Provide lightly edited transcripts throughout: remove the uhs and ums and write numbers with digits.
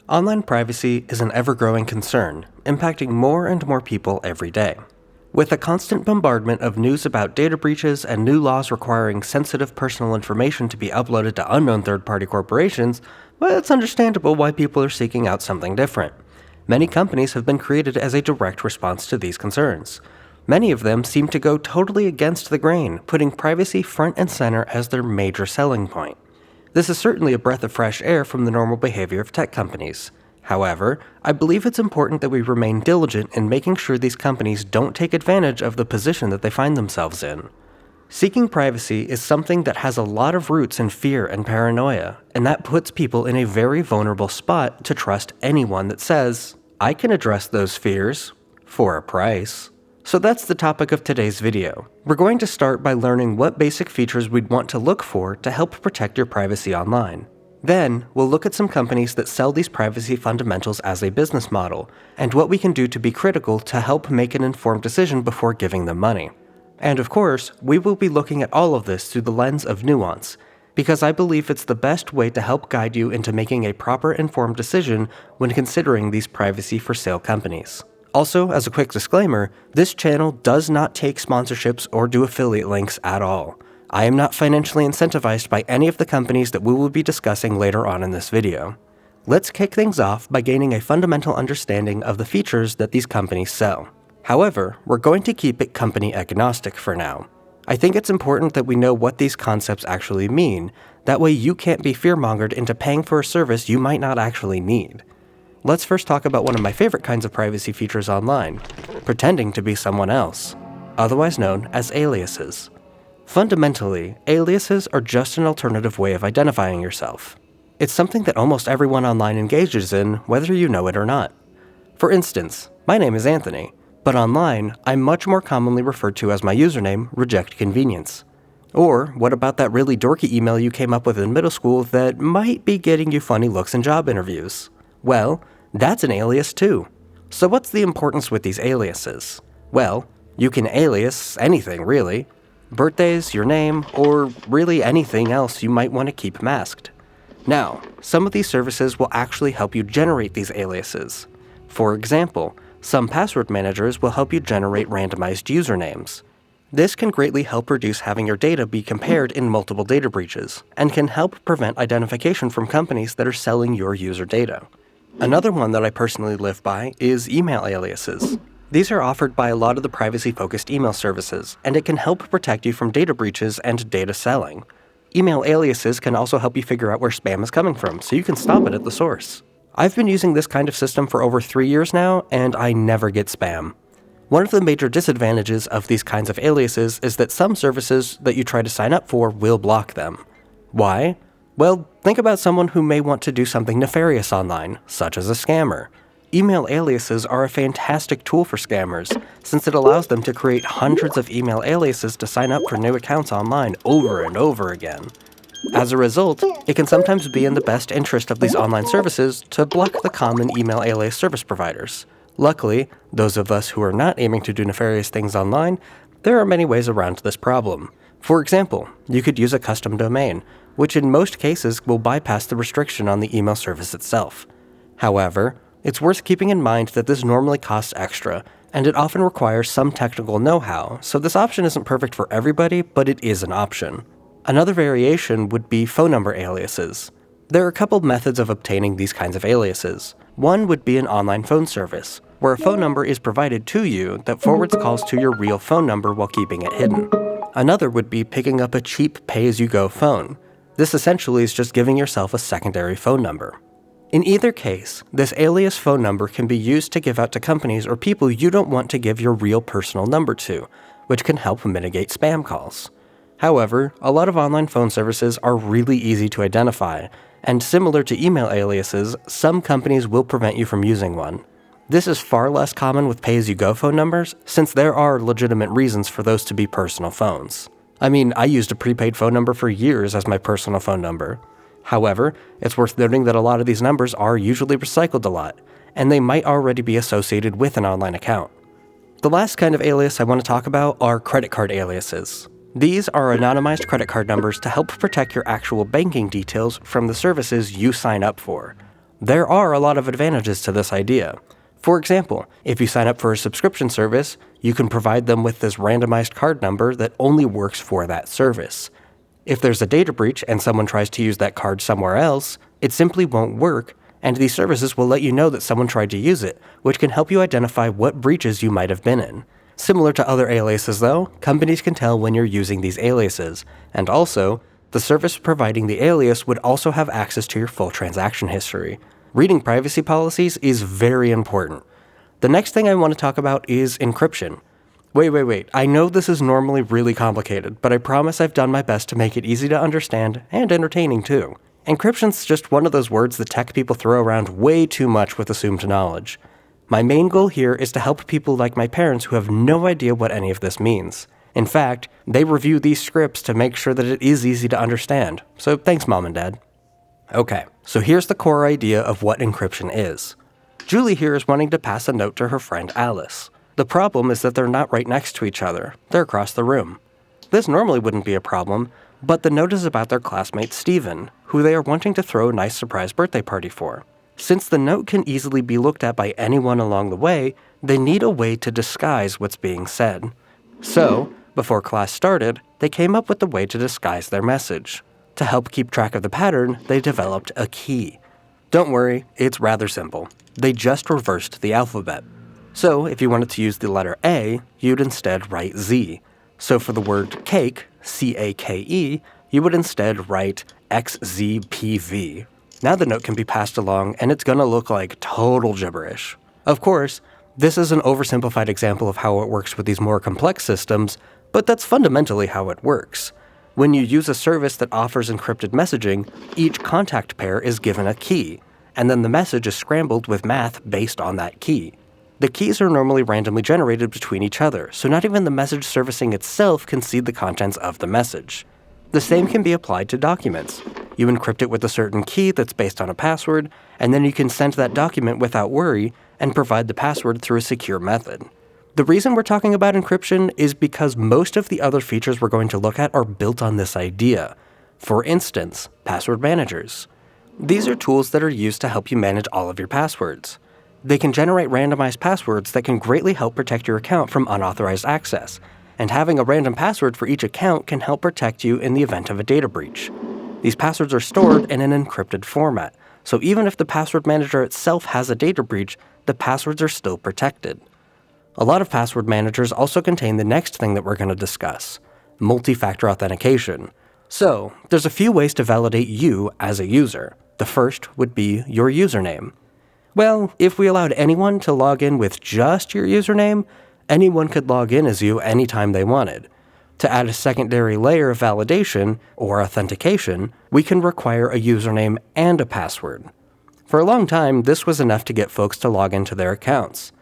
Online privacy is an ever-growing concern, impacting more and more people every day. With a constant bombardment of news about data breaches and new laws requiring sensitive personal information to be uploaded to unknown third-party corporations, well, it's understandable why people are seeking out something different. Many companies have been created as a direct response to these concerns. Many of them seem to go totally against the grain, putting privacy front and center as their major selling point. This is certainly a breath of fresh air from the normal behavior of tech companies. However, I believe it's important that we remain diligent in making sure these companies don't take advantage of the position that they find themselves in. Seeking privacy is something that has a lot of roots in fear and paranoia, and that puts people in a very vulnerable spot to trust anyone that says, "I can address those fears for a price." So that's the topic of today's video. We're going to start by learning what basic features we'd want to look for to help protect your privacy online. Then, we'll look at some companies that sell these privacy fundamentals as a business model, and what we can do to be critical to help make an informed decision before giving them money. And of course, we will be looking at all of this through the lens of Nuance, because I believe it's the best way to help guide you into making a proper informed decision when considering these privacy for sale companies. Also, as a quick disclaimer, this channel does not take sponsorships or do affiliate links at all. I am not financially incentivized by any of the companies that we will be discussing later on in this video. Let's kick things off by gaining a fundamental understanding of the features that these companies sell. However, we're going to keep it company agnostic for now. I think it's important that we know what these concepts actually mean. That way you can't be fearmongered into paying for a service you might not actually need. Let's first talk about one of my favorite kinds of privacy features online, pretending to be someone else, otherwise known as aliases. Fundamentally, aliases are just an alternative way of identifying yourself. It's something that almost everyone online engages in, whether you know it or not. For instance, my name is Anthony, but online, I'm much more commonly referred to as my username, Reject Convenience. Or, what about that really dorky email you came up with in middle school that might be getting you funny looks in job interviews? Well, that's an alias too. So what's the importance with these aliases? Well, you can alias anything really. Birthdays, your name, or really anything else you might want to keep masked. Now, some of these services will actually help you generate these aliases. For example, some password managers will help you generate randomized usernames. This can greatly help reduce having your data be compared in multiple data breaches, and can help prevent identification from companies that are selling your user data. Another one that I personally live by is email aliases. These are offered by a lot of the privacy-focused email services, and it can help protect you from data breaches and data selling. Email aliases can also help you figure out where spam is coming from, so you can stop it at the source. I've been using this kind of system for over 3 years now, and I never get spam. One of the major disadvantages of these kinds of aliases is that some services that you try to sign up for will block them. Why? Well, think about someone who may want to do something nefarious online, such as a scammer. Email aliases are a fantastic tool for scammers, since it allows them to create hundreds of email aliases to sign up for new accounts online over and over again. As a result, it can sometimes be in the best interest of these online services to block the common email alias service providers. Luckily, those of us who are not aiming to do nefarious things online, there are many ways around this problem. For example, you could use a custom domain, which in most cases will bypass the restriction on the email service itself. However, it's worth keeping in mind that this normally costs extra, and it often requires some technical know-how, so this option isn't perfect for everybody, but it is an option. Another variation would be phone number aliases. There are a couple methods of obtaining these kinds of aliases. One would be an online phone service, where a phone number is provided to you that forwards calls to your real phone number while keeping it hidden. Another would be picking up a cheap pay-as-you-go phone. This essentially is just giving yourself a secondary phone number. In either case, this alias phone number can be used to give out to companies or people you don't want to give your real personal number to, which can help mitigate spam calls. However, a lot of online phone services are really easy to identify, and similar to email aliases, some companies will prevent you from using one. This is far less common with pay-as-you-go phone numbers, since there are legitimate reasons for those to be personal phones. I mean, I used a prepaid phone number for years as my personal phone number. However, it's worth noting that a lot of these numbers are usually recycled a lot, and they might already be associated with an online account. The last kind of alias I want to talk about are credit card aliases. These are anonymized credit card numbers to help protect your actual banking details from the services you sign up for. There are a lot of advantages to this idea. For example, if you sign up for a subscription service, you can provide them with this randomized card number that only works for that service. If there's a data breach and someone tries to use that card somewhere else, it simply won't work, and these services will let you know that someone tried to use it, which can help you identify what breaches you might have been in. Similar to other aliases though, companies can tell when you're using these aliases, and also, the service providing the alias would also have access to your full transaction history. Reading privacy policies is very important. The next thing I want to talk about is encryption. Wait, I know this is normally really complicated, but I promise I've done my best to make it easy to understand and entertaining too. Encryption's just one of those words that tech people throw around way too much with assumed knowledge. My main goal here is to help people like my parents who have no idea what any of this means. In fact, they review these scripts to make sure that it is easy to understand, so thanks Mom and Dad. Okay, so here's the core idea of what encryption is. Julie here is wanting to pass a note to her friend Alice. The problem is that they're not right next to each other, they're across the room. This normally wouldn't be a problem, but the note is about their classmate Steven, who they are wanting to throw a nice surprise birthday party for. Since the note can easily be looked at by anyone along the way, they need a way to disguise what's being said. So, before class started, they came up with a way to disguise their message. To help keep track of the pattern, they developed a key. Don't worry, it's rather simple. They just reversed the alphabet. So, if you wanted to use the letter A, you'd instead write Z. So for the word cake, C-A-K-E, you would instead write XZPV. Now the note can be passed along, and it's gonna look like total gibberish. Of course, this is an oversimplified example of how it works with these more complex systems, but that's fundamentally how it works. When you use a service that offers encrypted messaging, each contact pair is given a key, and then the message is scrambled with math based on that key. The keys are normally randomly generated between each other, so not even the message servicing itself can see the contents of the message. The same can be applied to documents. You encrypt it with a certain key that's based on a password, and then you can send that document without worry and provide the password through a secure method. The reason we're talking about encryption is because most of the other features we're going to look at are built on this idea. For instance, password managers. These are tools that are used to help you manage all of your passwords. They can generate randomized passwords that can greatly help protect your account from unauthorized access, and having a random password for each account can help protect you in the event of a data breach. These passwords are stored in an encrypted format, so even if the password manager itself has a data breach, the passwords are still protected. A lot of password managers also contain the next thing that we're going to discuss, multi-factor authentication. So, there's a few ways to validate you as a user. The first would be your username. Well, if we allowed anyone to log in with just your username, anyone could log in as you anytime they wanted. To add a secondary layer of validation, or authentication, we can require a username and a password. For a long time, this was enough to get folks to log into their accounts.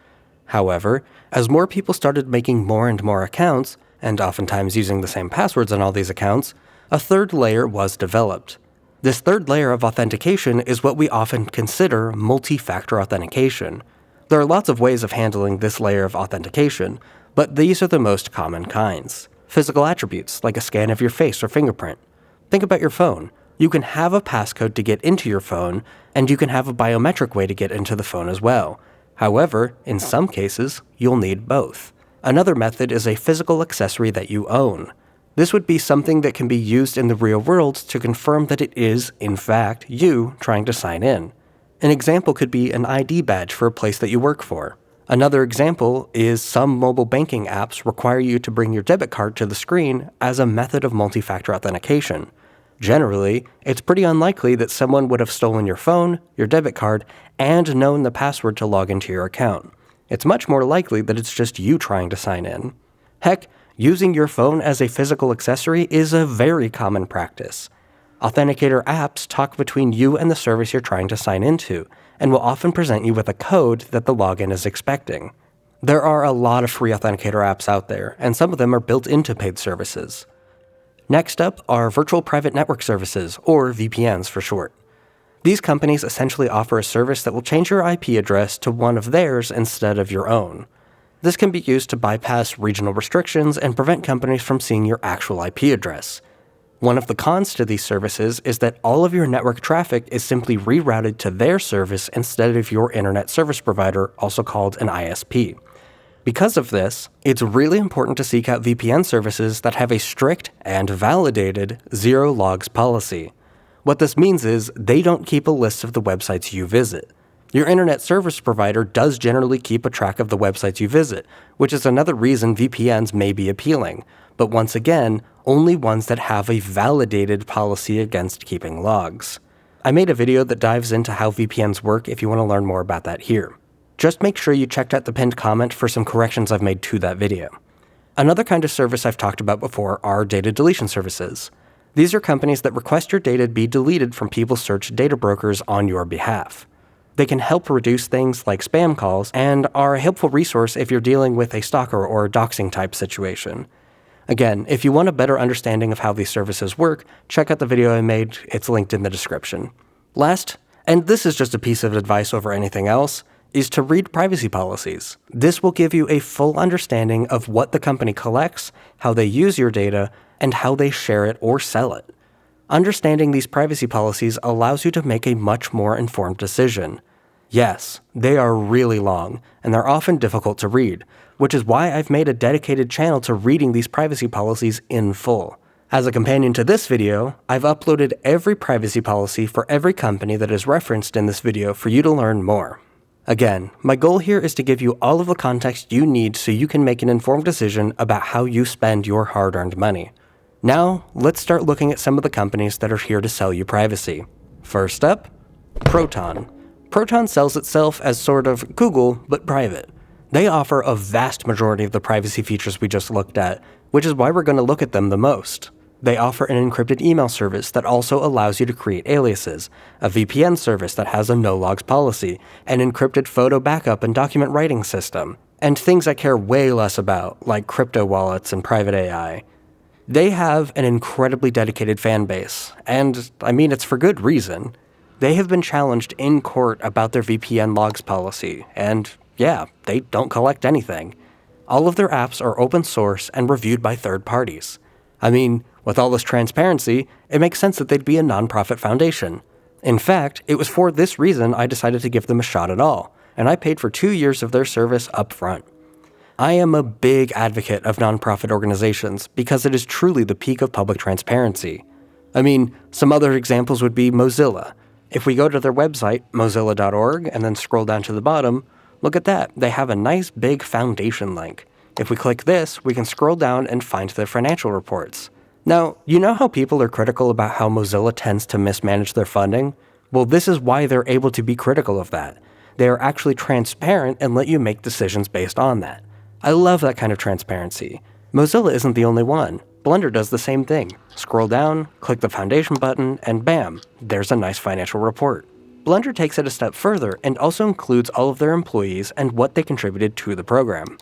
However, as more people started making more and more accounts, and oftentimes using the same passwords on all these accounts, a third layer was developed. This third layer of authentication is what we often consider multi-factor authentication. There are lots of ways of handling this layer of authentication, but these are the most common kinds. Physical attributes, like a scan of your face or fingerprint. Think about your phone. You can have a passcode to get into your phone, and you can have a biometric way to get into the phone as well. However, in some cases, you'll need both. Another method is a physical accessory that you own. This would be something that can be used in the real world to confirm that it is, in fact, you trying to sign in. An example could be an ID badge for a place that you work for. Another example is some mobile banking apps require you to bring your debit card to the screen as a method of multi-factor authentication. Generally, it's pretty unlikely that someone would have stolen your phone, your debit card, and known the password to log into your account. It's much more likely that it's just you trying to sign in. Heck, using your phone as a physical accessory is a very common practice. Authenticator apps talk between you and the service you're trying to sign into, and will often present you with a code that the login is expecting. There are a lot of free authenticator apps out there, and some of them are built into paid services. Next up are virtual private network services, or VPNs for short. These companies essentially offer a service that will change your IP address to one of theirs instead of your own. This can be used to bypass regional restrictions and prevent companies from seeing your actual IP address. One of the cons to these services is that all of your network traffic is simply rerouted to their service instead of your internet service provider, also called an ISP. Because of this, it's really important to seek out VPN services that have a strict and validated zero logs policy. What this means is they don't keep a list of the websites you visit. Your internet service provider does generally keep a track of the websites you visit, which is another reason VPNs may be appealing, but once again, only ones that have a validated policy against keeping logs. I made a video that dives into how VPNs work if you want to learn more about that here. Just make sure you checked out the pinned comment for some corrections I've made to that video. Another kind of service I've talked about before are data deletion services. These are companies that request your data be deleted from people's search data brokers on your behalf. They can help reduce things like spam calls and are a helpful resource if you're dealing with a stalker or doxing type situation. Again, if you want a better understanding of how these services work, check out the video I made. It's linked in the description. Last, and this is just a piece of advice over anything else, is to read privacy policies. This will give you a full understanding of what the company collects, how they use your data, and how they share it or sell it. Understanding these privacy policies allows you to make a much more informed decision. Yes, they are really long, and they're often difficult to read, which is why I've made a dedicated channel to reading these privacy policies in full. As a companion to this video, I've uploaded every privacy policy for every company that is referenced in this video for you to learn more. Again, my goal here is to give you all of the context you need so you can make an informed decision about how you spend your hard-earned money. Now, let's start looking at some of the companies that are here to sell you privacy. First up, Proton. Proton sells itself as sort of Google, but private. They offer a vast majority of the privacy features we just looked at, which is why we're going to look at them the most. They offer an encrypted email service that also allows you to create aliases, a VPN service that has a no-logs policy, an encrypted photo backup and document writing system, and things I care way less about, like crypto wallets and private AI. They have an incredibly dedicated fan base, and I mean it's for good reason. They have been challenged in court about their VPN logs policy, and yeah, they don't collect anything. All of their apps are open source and reviewed by third parties. I mean, with all this transparency, it makes sense that they'd be a nonprofit foundation. In fact, it was for this reason I decided to give them a shot at all, and I paid for 2 years of their service up front. I am a big advocate of nonprofit organizations because it is truly the peak of public transparency. I mean, some other examples would be Mozilla. If we go to their website, mozilla.org, and then scroll down to the bottom, look at that, they have a nice big foundation link. If we click this, we can scroll down and find their financial reports. Now, you know how people are critical about how Mozilla tends to mismanage their funding? Well, this is why they're able to be critical of that. They are actually transparent and let you make decisions based on that. I love that kind of transparency. Mozilla isn't the only one. Blender does the same thing. Scroll down, click the foundation button, and bam, there's a nice financial report. Blender takes it a step further and also includes all of their employees and what they contributed to the program.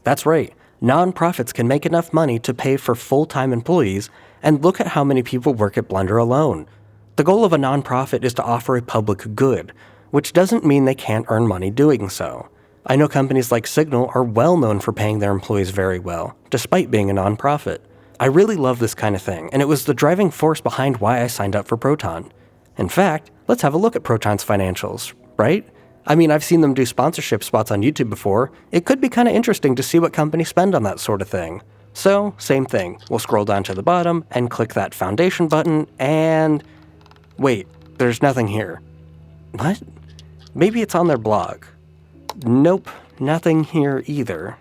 That's right, nonprofits can make enough money to pay for full-time employees, and look at how many people work at Blender alone. The goal of a nonprofit is to offer a public good, which doesn't mean they can't earn money doing so. I know companies like Signal are well known for paying their employees very well, despite being a nonprofit. I really love this kind of thing, and it was the driving force behind why I signed up for Proton. In fact, let's have a look at Proton's financials, right? I mean, I've seen them do sponsorship spots on YouTube before. It could be kind of interesting to see what companies spend on that sort of thing. So, same thing. We'll scroll down to the bottom and click that foundation button and... wait, there's nothing here. What? Maybe it's on their blog. Nope, nothing here either.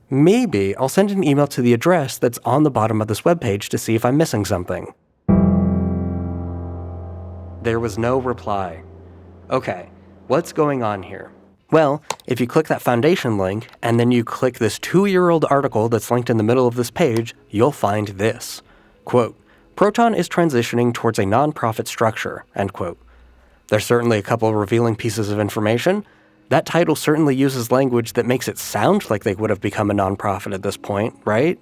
Maybe I'll send an email to the address that's on the bottom of this webpage to see if I'm missing something. There was no reply. Okay, what's going on here? Well, if you click that foundation link, and then you click this 2-year-old article that's linked in the middle of this page, you'll find this. Quote, Proton is transitioning towards a nonprofit structure, end quote. There's certainly a couple of revealing pieces of information. That title certainly uses language that makes it sound like they would have become a nonprofit at this point, right?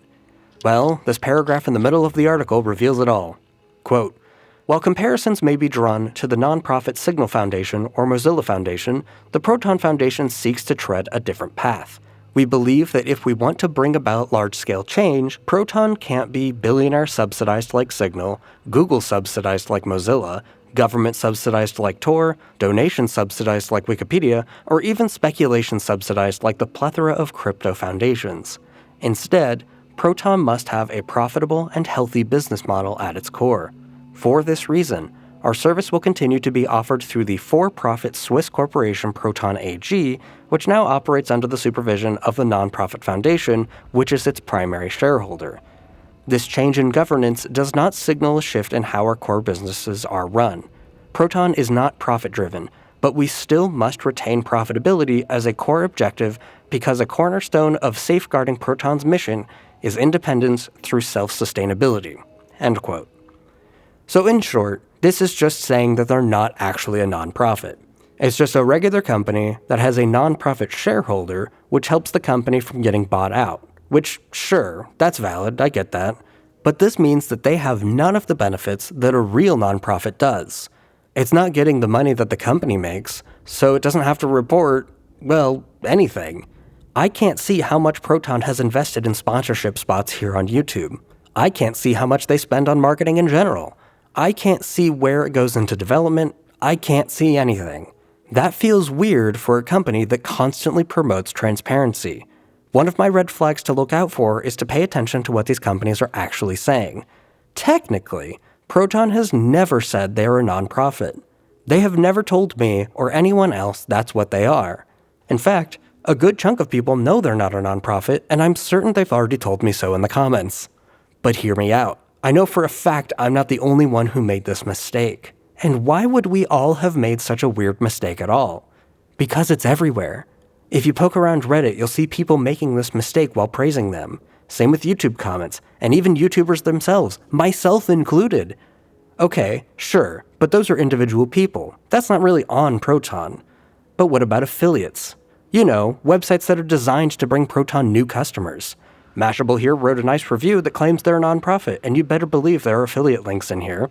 Well, this paragraph in the middle of the article reveals it all. Quote, while comparisons may be drawn to the nonprofit Signal Foundation or Mozilla Foundation, the Proton Foundation seeks to tread a different path. We believe that if we want to bring about large-scale change, Proton can't be billionaire-subsidized like Signal, Google-subsidized like Mozilla, government-subsidized like Tor, donation-subsidized like Wikipedia, or even speculation-subsidized like the plethora of crypto foundations. Instead, Proton must have a profitable and healthy business model at its core. For this reason, our service will continue to be offered through the for-profit Swiss corporation Proton AG, which now operates under the supervision of the nonprofit foundation, which is its primary shareholder. This change in governance does not signal a shift in how our core businesses are run. Proton is not profit-driven, but we still must retain profitability as a core objective because a cornerstone of safeguarding Proton's mission is independence through self-sustainability." End quote. So in short, this is just saying that they're not actually a nonprofit. It's just a regular company that has a nonprofit shareholder, which helps the company from getting bought out. Which, sure, that's valid, I get that. But this means that they have none of the benefits that a real nonprofit does. It's not getting the money that the company makes, so it doesn't have to report, well, anything. I can't see how much Proton has invested in sponsorship spots here on YouTube. I can't see how much they spend on marketing in general. I can't see where it goes into development. I can't see anything. That feels weird for a company that constantly promotes transparency. One of my red flags to look out for is to pay attention to what these companies are actually saying. Technically, Proton has never said they are a nonprofit. They have never told me or anyone else that's what they are. In fact, a good chunk of people know they're not a nonprofit, and I'm certain they've already told me so in the comments. But hear me out. I know for a fact I'm not the only one who made this mistake. And why would we all have made such a weird mistake at all? Because it's everywhere. If you poke around Reddit, you'll see people making this mistake while praising them. Same with YouTube comments, and even YouTubers themselves, myself included. Okay, sure, but those are individual people. That's not really on Proton. But what about affiliates? You know, websites that are designed to bring Proton new customers. Mashable here wrote a nice review that claims they're a nonprofit, and you better believe there are affiliate links in here.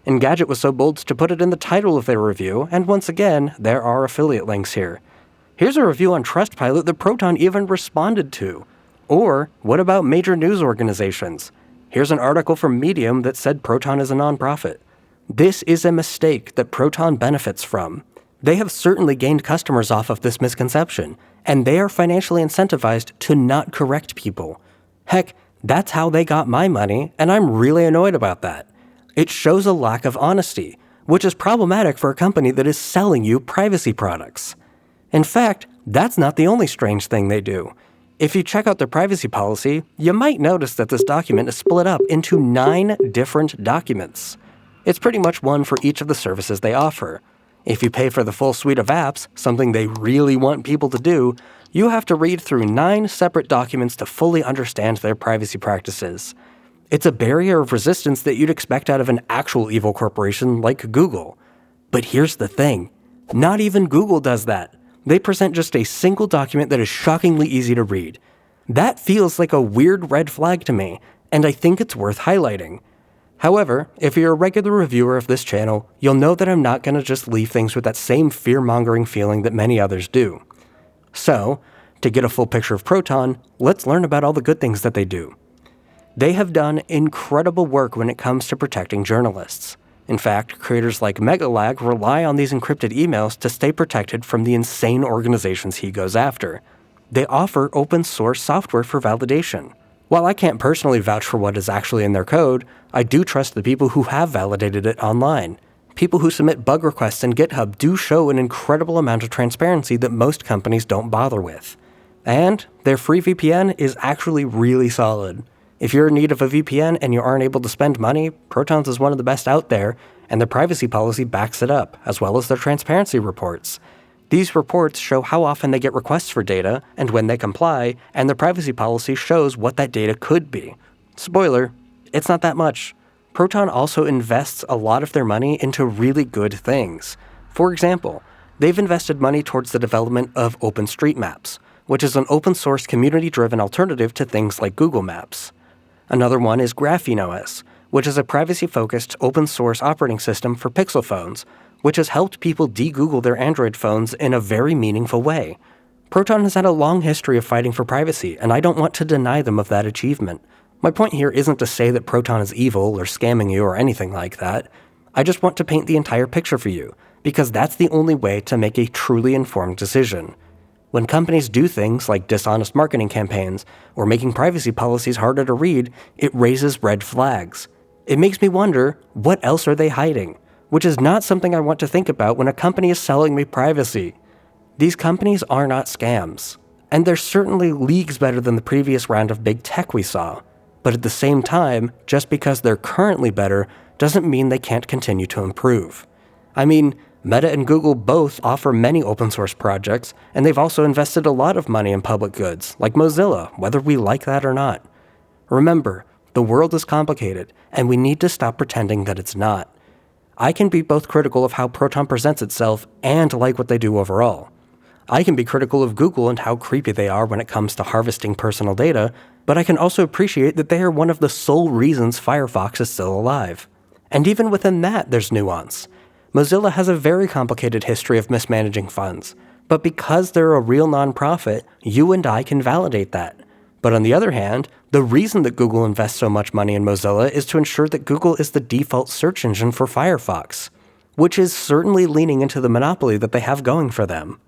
Engadget was so bold to put it in the title of their review, and once again, there are affiliate links here. Here's a review on Trustpilot that Proton even responded to. Or, what about major news organizations? Here's an article from Medium that said Proton is a nonprofit. This is a mistake that Proton benefits from. They have certainly gained customers off of this misconception, and they are financially incentivized to not correct people. Heck, that's how they got my money, and I'm really annoyed about that. It shows a lack of honesty, which is problematic for a company that is selling you privacy products. In fact, that's not the only strange thing they do. If you check out their privacy policy, you might notice that this document is split up into 9 different documents. It's pretty much one for each of the services they offer. If you pay for the full suite of apps, something they really want people to do, you have to read through 9 separate documents to fully understand their privacy practices. It's a barrier of resistance that you'd expect out of an actual evil corporation like Google. But here's the thing. Not even Google does that. They present just a single document that is shockingly easy to read. That feels like a weird red flag to me, and I think it's worth highlighting. However, if you're a regular reviewer of this channel, you'll know that I'm not going to just leave things with that same fear-mongering feeling that many others do. So, to get a full picture of Proton, let's learn about all the good things that they do. They have done incredible work when it comes to protecting journalists. In fact, creators like Megalag rely on these encrypted emails to stay protected from the insane organizations he goes after. They offer open source software for validation. While I can't personally vouch for what is actually in their code, I do trust the people who have validated it online. People who submit bug requests in GitHub do show an incredible amount of transparency that most companies don't bother with. And their free VPN is actually really solid. If you're in need of a VPN and you aren't able to spend money, Proton's is one of the best out there, and their privacy policy backs it up, as well as their transparency reports. These reports show how often they get requests for data, and when they comply, and their privacy policy shows what that data could be. Spoiler, it's not that much. Proton also invests a lot of their money into really good things. For example, they've invested money towards the development of OpenStreetMaps, which is an open-source community-driven alternative to things like Google Maps. Another one is GrapheneOS, which is a privacy-focused open-source operating system for Pixel phones, which has helped people de-Google their Android phones in a very meaningful way. Proton has had a long history of fighting for privacy, and I don't want to deny them of that achievement. My point here isn't to say that Proton is evil or scamming you or anything like that. I just want to paint the entire picture for you, because that's the only way to make a truly informed decision. When companies do things like dishonest marketing campaigns or making privacy policies harder to read, it raises red flags. It makes me wonder, what else are they hiding? Which is not something I want to think about when a company is selling me privacy. These companies are not scams, and they're certainly leagues better than the previous round of big tech we saw. But at the same time, just because they're currently better doesn't mean they can't continue to improve. I mean, Meta and Google both offer many open source projects, and they've also invested a lot of money in public goods, like Mozilla, whether we like that or not. Remember, the world is complicated, and we need to stop pretending that it's not. I can be both critical of how Proton presents itself and like what they do overall. I can be critical of Google and how creepy they are when it comes to harvesting personal data, but I can also appreciate that they are one of the sole reasons Firefox is still alive. And even within that, there's nuance. Mozilla has a very complicated history of mismanaging funds, but because they're a real nonprofit, you and I can validate that. But on the other hand, the reason that Google invests so much money in Mozilla is to ensure that Google is the default search engine for Firefox, which is certainly leaning into the monopoly that they have going for them.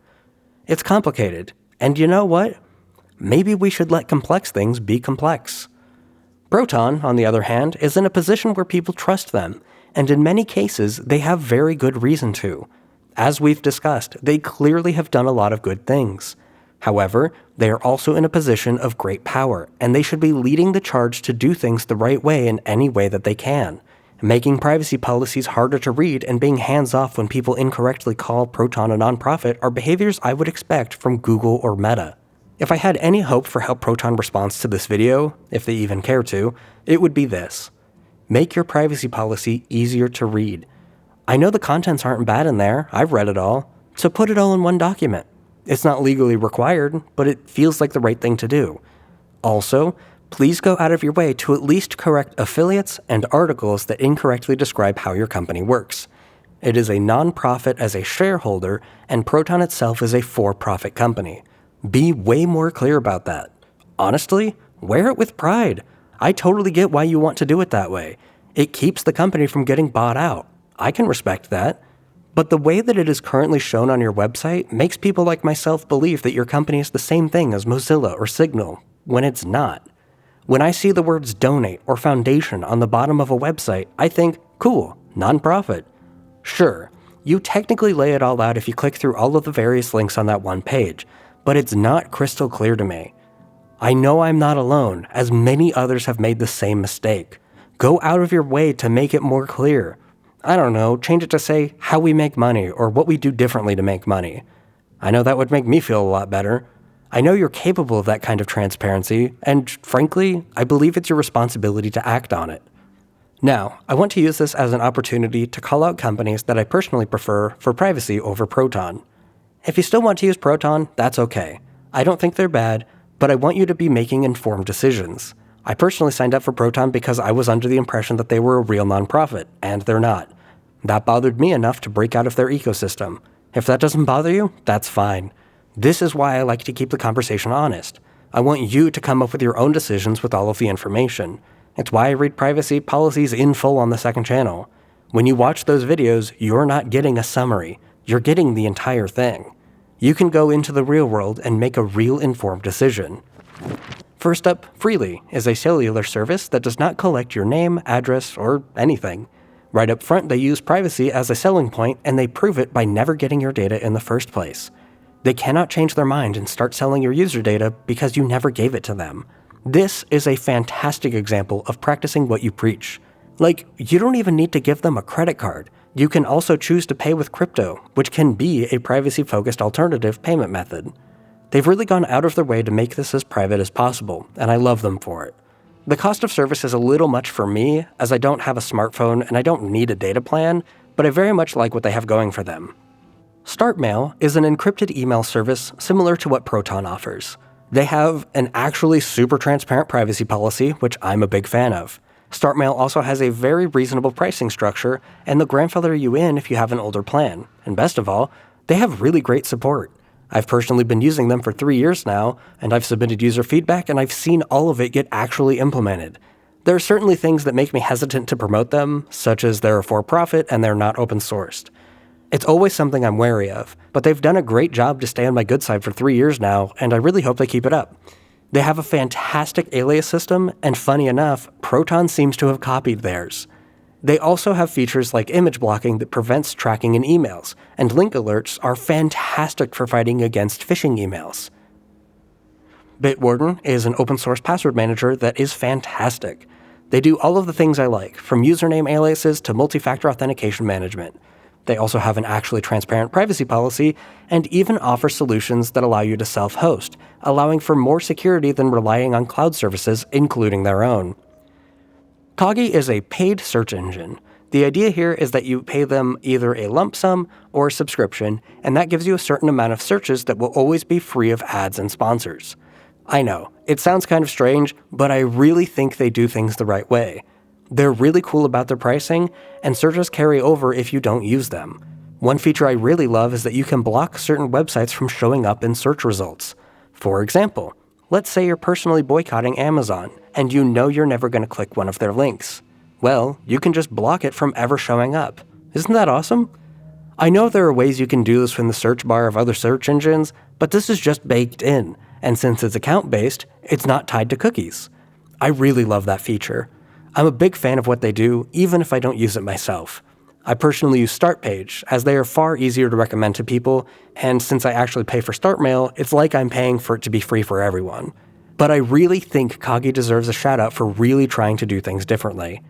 It's complicated, and you know what? Maybe we should let complex things be complex. Proton, on the other hand, is in a position where people trust them, and in many cases, they have very good reason to. As we've discussed, they clearly have done a lot of good things. However, they are also in a position of great power, and they should be leading the charge to do things the right way in any way that they can. Making privacy policies harder to read and being hands-off when people incorrectly call Proton a nonprofit are behaviors I would expect from Google or Meta. If I had any hope for how Proton responds to this video, if they even care to, it would be this. Make your privacy policy easier to read. I know the contents aren't bad in there, I've read it all, so put it all in one document. It's not legally required, but it feels like the right thing to do. Also, please go out of your way to at least correct affiliates and articles that incorrectly describe how your company works. It is a nonprofit as a shareholder, and Proton itself is a for-profit company. Be way more clear about that. Honestly, wear it with pride. I totally get why you want to do it that way. It keeps the company from getting bought out. I can respect that. But the way that it is currently shown on your website makes people like myself believe that your company is the same thing as Mozilla or Signal, when it's not. When I see the words donate or foundation on the bottom of a website, I think, cool, nonprofit. Sure, you technically lay it all out if you click through all of the various links on that one page, but it's not crystal clear to me. I know I'm not alone, as many others have made the same mistake. Go out of your way to make it more clear. I don't know, change it to say how we make money or what we do differently to make money. I know that would make me feel a lot better. I know you're capable of that kind of transparency, and frankly, I believe it's your responsibility to act on it. Now, I want to use this as an opportunity to call out companies that I personally prefer for privacy over Proton. If you still want to use Proton, that's okay. I don't think they're bad, but I want you to be making informed decisions. I personally signed up for Proton because I was under the impression that they were a real nonprofit, and they're not. That bothered me enough to break out of their ecosystem. If that doesn't bother you, that's fine. This is why I like to keep the conversation honest. I want you to come up with your own decisions with all of the information. It's why I read privacy policies in full on the second channel. When you watch those videos, you're not getting a summary. You're getting the entire thing. You can go into the real world and make a real informed decision. First up, Phreeli is a cellular service that does not collect your name, address, or anything. Right up front, they use privacy as a selling point, and they prove it by never getting your data in the first place. They cannot change their mind and start selling your user data because you never gave it to them. This is a fantastic example of practicing what you preach. Like, you don't even need to give them a credit card. You can also choose to pay with crypto, which can be a privacy-focused alternative payment method. They've really gone out of their way to make this as private as possible, and I love them for it. The cost of service is a little much for me, as I don't have a smartphone and I don't need a data plan, but I very much like what they have going for them. StartMail is an encrypted email service similar to what Proton offers. They have an actually super transparent privacy policy, which I'm a big fan of. StartMail also has a very reasonable pricing structure, and they'll grandfather you in if you have an older plan. And best of all, they have really great support. I've personally been using them for 3 years now, and I've submitted user feedback, and I've seen all of it get actually implemented. There are certainly things that make me hesitant to promote them, such as they're a for-profit and they're not open-sourced. It's always something I'm wary of, but they've done a great job to stay on my good side for 3 years now, and I really hope they keep it up. They have a fantastic alias system, and funny enough, Proton seems to have copied theirs. They also have features like image blocking that prevents tracking in emails, and link alerts are fantastic for fighting against phishing emails. Bitwarden is an open-source password manager that is fantastic. They do all of the things I like, from username aliases to multi-factor authentication management. They also have an actually transparent privacy policy and even offer solutions that allow you to self-host, allowing for more security than relying on cloud services, including their own. Kagi is a paid search engine. The idea here is that you pay them either a lump sum or a subscription, and that gives you a certain amount of searches that will always be free of ads and sponsors. I know, it sounds kind of strange, but I really think they do things the right way. They're really cool about their pricing, and searches carry over if you don't use them. One feature I really love is that you can block certain websites from showing up in search results. For example, let's say you're personally boycotting Amazon, and you know you're never going to click one of their links. Well, you can just block it from ever showing up. Isn't that awesome? I know there are ways you can do this in the search bar of other search engines, but this is just baked in, and since it's account-based, it's not tied to cookies. I really love that feature. I'm a big fan of what they do, even if I don't use it myself. I personally use StartPage, as they are far easier to recommend to people, and since I actually pay for StartMail, it's like I'm paying for it to be free for everyone. But I really think Kagi deserves a shout-out for really trying to do things differently.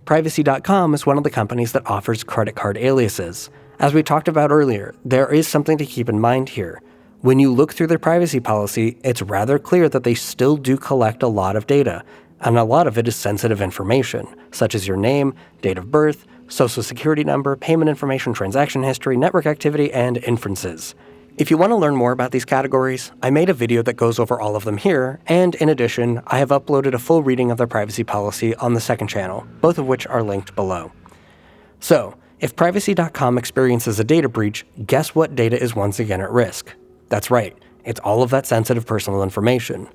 Privacy.com is one of the companies that offers credit card aliases. As we talked about earlier, there is something to keep in mind here. When you look through their privacy policy, it's rather clear that they still do collect a lot of data, and a lot of it is sensitive information, such as your name, date of birth, social security number, payment information, transaction history, network activity, and inferences. If you want to learn more about these categories, I made a video that goes over all of them here, and in addition, I have uploaded a full reading of their privacy policy on the second channel, both of which are linked below. So, if Privacy.com experiences a data breach, guess what data is once again at risk? That's right, it's all of that sensitive personal information.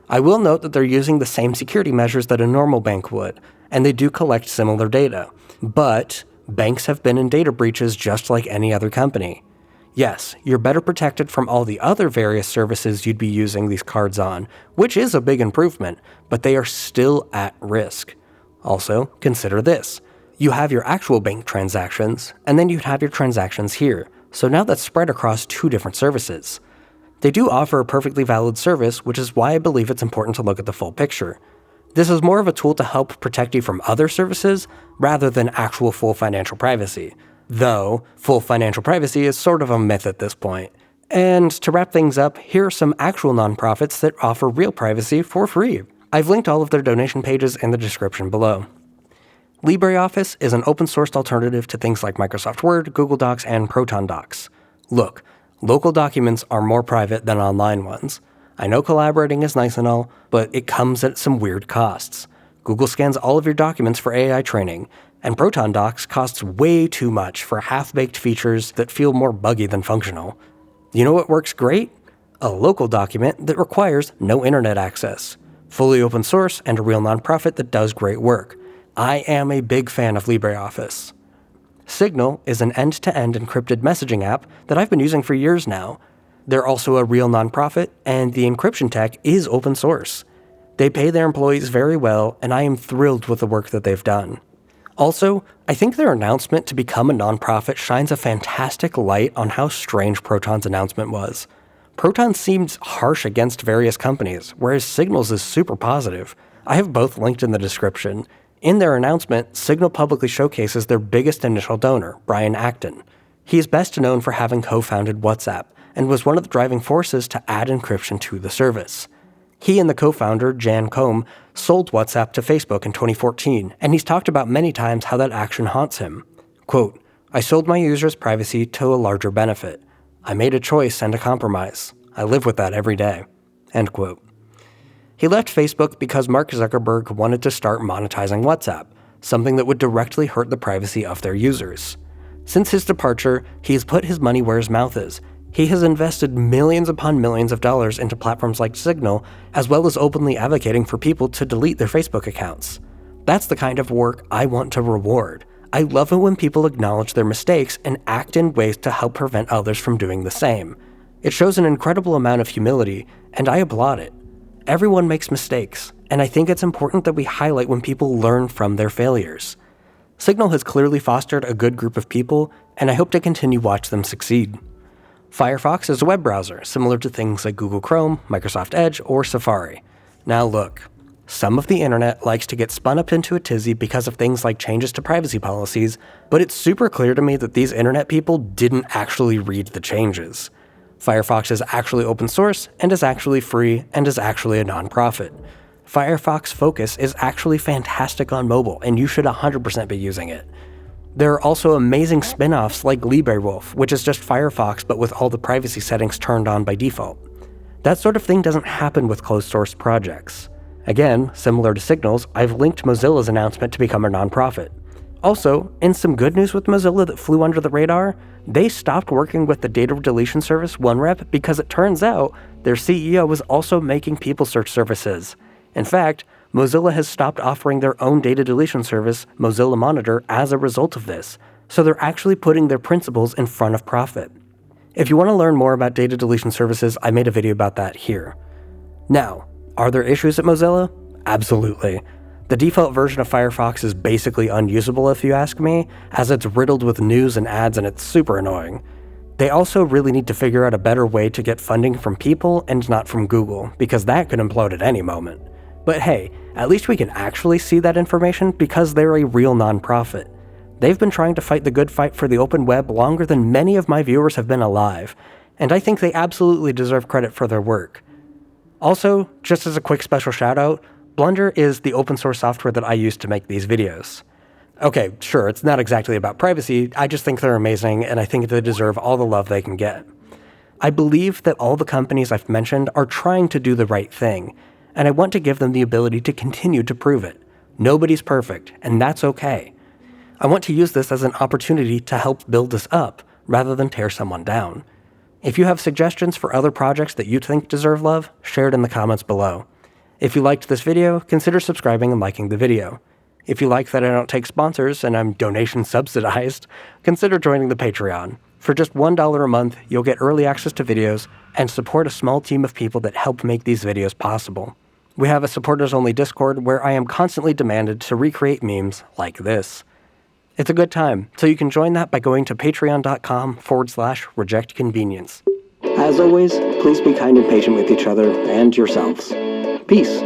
I will note that they're using the same security measures that a normal bank would, and they do collect similar data. But banks have been in data breaches just like any other company. Yes, you're better protected from all the other various services you'd be using these cards on, which is a big improvement, but they are still at risk. Also, consider this. You have your actual bank transactions, and then you'd have your transactions here, so now that's spread across 2 different services. They do offer a perfectly valid service, which is why I believe it's important to look at the full picture. This is more of a tool to help protect you from other services, rather than actual full financial privacy. Though, full financial privacy is sort of a myth at this point. And to wrap things up, here are some actual nonprofits that offer real privacy for free. I've linked all of their donation pages in the description below. LibreOffice is an open-sourced alternative to things like Microsoft Word, Google Docs, and Proton Docs. Look, local documents are more private than online ones. I know collaborating is nice and all, but it comes at some weird costs. Google scans all of your documents for AI training, and Proton Docs costs way too much for half-baked features that feel more buggy than functional. You know what works great? A local document that requires no internet access. Fully open source and a real nonprofit that does great work. I am a big fan of LibreOffice. Signal is an end-to-end encrypted messaging app that I've been using for years now. They're also a real nonprofit, and the encryption tech is open source. They pay their employees very well, and I am thrilled with the work that they've done. Also, I think their announcement to become a nonprofit shines a fantastic light on how strange Proton's announcement was. Proton seems harsh against various companies, whereas Signal's is super positive. I have both linked in the description. In their announcement, Signal publicly showcases their biggest initial donor, Brian Acton. He is best known for having co-founded WhatsApp, and was one of the driving forces to add encryption to the service. He and the co-founder, Jan Koum, sold WhatsApp to Facebook in 2014, and he's talked about many times how that action haunts him. Quote, "I sold my users' privacy to a larger benefit. I made a choice and a compromise. I live with that every day." End quote. He left Facebook because Mark Zuckerberg wanted to start monetizing WhatsApp, something that would directly hurt the privacy of their users. Since his departure, he has put his money where his mouth is. He has invested millions upon millions of dollars into platforms like Signal, as well as openly advocating for people to delete their Facebook accounts. That's the kind of work I want to reward. I love it when people acknowledge their mistakes and act in ways to help prevent others from doing the same. It shows an incredible amount of humility, and I applaud it. Everyone makes mistakes, and I think it's important that we highlight when people learn from their failures. Signal has clearly fostered a good group of people, and I hope to continue watch them succeed. Firefox is a web browser, similar to things like Google Chrome, Microsoft Edge, or Safari. Now look, some of the internet likes to get spun up into a tizzy because of things like changes to privacy policies, but it's super clear to me that these internet people didn't actually read the changes. Firefox is actually open source, and is actually free, and is actually a nonprofit. Firefox Focus is actually fantastic on mobile, and you should 100% be using it. There are also amazing spin-offs like LibreOffice, which is just Firefox but with all the privacy settings turned on by default. That sort of thing doesn't happen with closed-source projects. Again, similar to Signal's, I've linked Mozilla's announcement to become a nonprofit. Also, in some good news with Mozilla that flew under the radar, they stopped working with the data deletion service OneRep because it turns out their CEO was also making people search services. In fact, Mozilla has stopped offering their own data deletion service, Mozilla Monitor, as a result of this, so they're actually putting their principles in front of profit. If you want to learn more about data deletion services, I made a video about that here. Now, are there issues at Mozilla? Absolutely. The default version of Firefox is basically unusable if you ask me, as it's riddled with news and ads and it's super annoying. They also really need to figure out a better way to get funding from people and not from Google, because that could implode at any moment. But hey, at least we can actually see that information because they're a real nonprofit. They've been trying to fight the good fight for the open web longer than many of my viewers have been alive, and I think they absolutely deserve credit for their work. Also, just as a quick special shout out, Blender is the open source software that I use to make these videos. Okay, sure, it's not exactly about privacy, I just think they're amazing and I think they deserve all the love they can get. I believe that all the companies I've mentioned are trying to do the right thing, and I want to give them the ability to continue to prove it. Nobody's perfect, and that's okay. I want to use this as an opportunity to help build us up, rather than tear someone down. If you have suggestions for other projects that you think deserve love, share it in the comments below. If you liked this video, consider subscribing and liking the video. If you like that I don't take sponsors and I'm donation subsidized, consider joining the Patreon. For just $1 a month, you'll get early access to videos and support a small team of people that help make these videos possible. We have a supporters-only Discord where I am constantly demanded to recreate memes like this. It's a good time, so you can join that by going to patreon.com/rejectconvenience. As always, please be kind and patient with each other and yourselves. Peace.